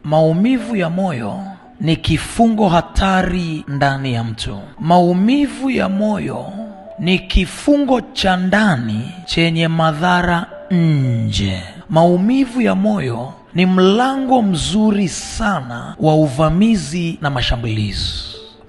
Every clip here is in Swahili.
Maumivu ya moyo ni kifungo hatari ndani ya mtu. Maumivu ya moyo ni kifungo cha ndani chenye madhara nje. Maumivu ya moyo ni mlango mzuri sana wa uvamizi na mashambulizi.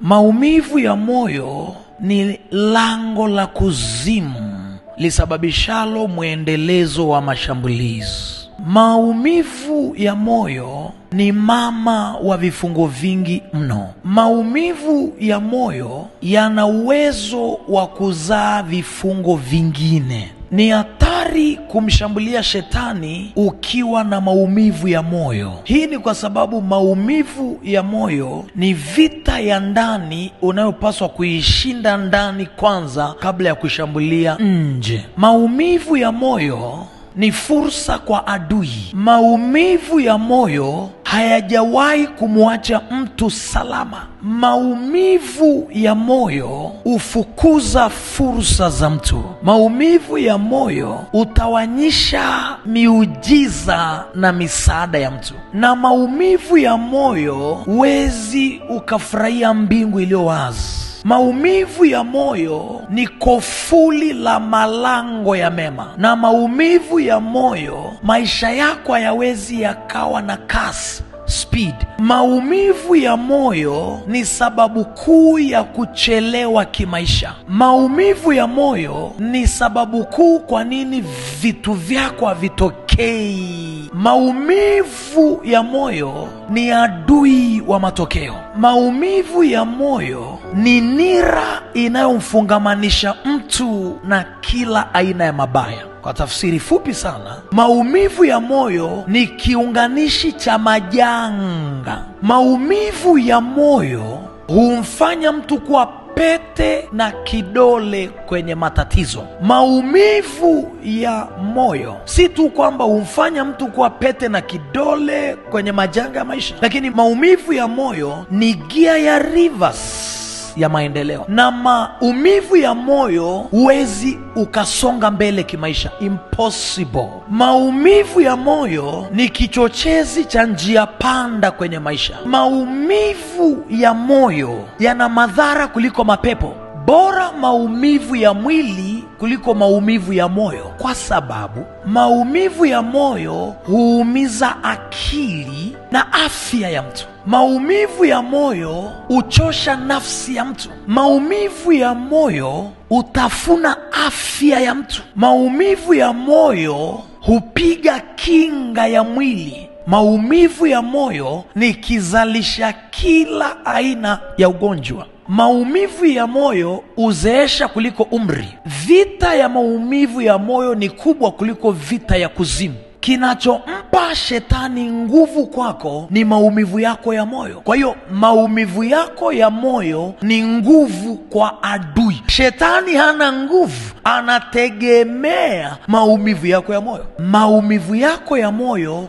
Maumivu ya moyo ni lango la kuzimu lisababishalo mwendelezo wa mashambulizi. Maumivu ya moyo ni mama wa vifungo vingi mno. Maumivu ya moyo yana uwezo wa kuzaa vifungo vingine. Ni hatari kumshambulia shetani ukiwa na maumivu ya moyo. Hii ni kwa sababu maumivu ya moyo ni vita ya ndani unayopaswa kuishinda ndani kwanza kabla ya kushambulia nje. Maumivu ya moyo ni fursa kwa adui. Maumivu ya moyo hayajawahi kumwacha mtu salama. Maumivu ya moyo hufukuza fursa za mtu. Maumivu ya moyo hutawanyisha miujiza na misaada ya mtu. Na maumivu ya moyo huwezi ukafurahia mbingu iliyo wazi. Maumivu ya moyo ni kofuli la malango ya mema. Na maumivu ya moyo, maisha yako hayawezi yakawa na kasi, speed. Maumivu ya moyo ni sababu kuu ya kuchelewa kimaisha. Maumivu ya moyo ni sababu kuu kwa nini vitu vyako havitokei. Maumivu ya moyo ni adui wa matokeo. Maumivu ya moyo ni nira inayomfungamanisha mtu na kila aina ya mabaya. Kwa tafsiri fupi sana, maumivu ya moyo ni kiunganishi cha majanga. Maumivu ya moyo humfanya mtu kuwa pete na kidole kwenye matatizo. Maumivu ya moyo si tu kwamba humfanya mtu kuwa pete na kidole kwenye majanga ya maisha, lakini maumivu ya moyo ni gia ya reverse ya maendeleo. Na maumivu ya moyo huwezi ukasonga mbele kimaisha, impossible. Maumivu ya moyo ni kichochezi cha njia panda kwenye maisha. Maumivu ya moyo yana madhara kuliko mapepo. Bora maumivu ya mwili kuliko maumivu ya moyo, kwa sababu maumivu ya moyo huumiza akili na afya ya mtu. Maumivu ya moyo huchosha nafsi ya mtu. Maumivu ya moyo hutafuna afya ya mtu. Maumivu ya moyo hupiga kinga ya mwili. Maumivu ya moyo ni kizalisha kila aina ya ugonjwa. Maumivu ya moyo huzeesha kuliko umri. Vita ya maumivu ya moyo ni kubwa kuliko vita ya kuzimu. Kinachompa shetani nguvu kwako ni maumivu yako ya moyo. Kwa hiyo maumivu yako ya moyo ni nguvu kwa adui. Shetani hana nguvu, anategemea maumivu yako ya moyo. Maumivu yako ya moyo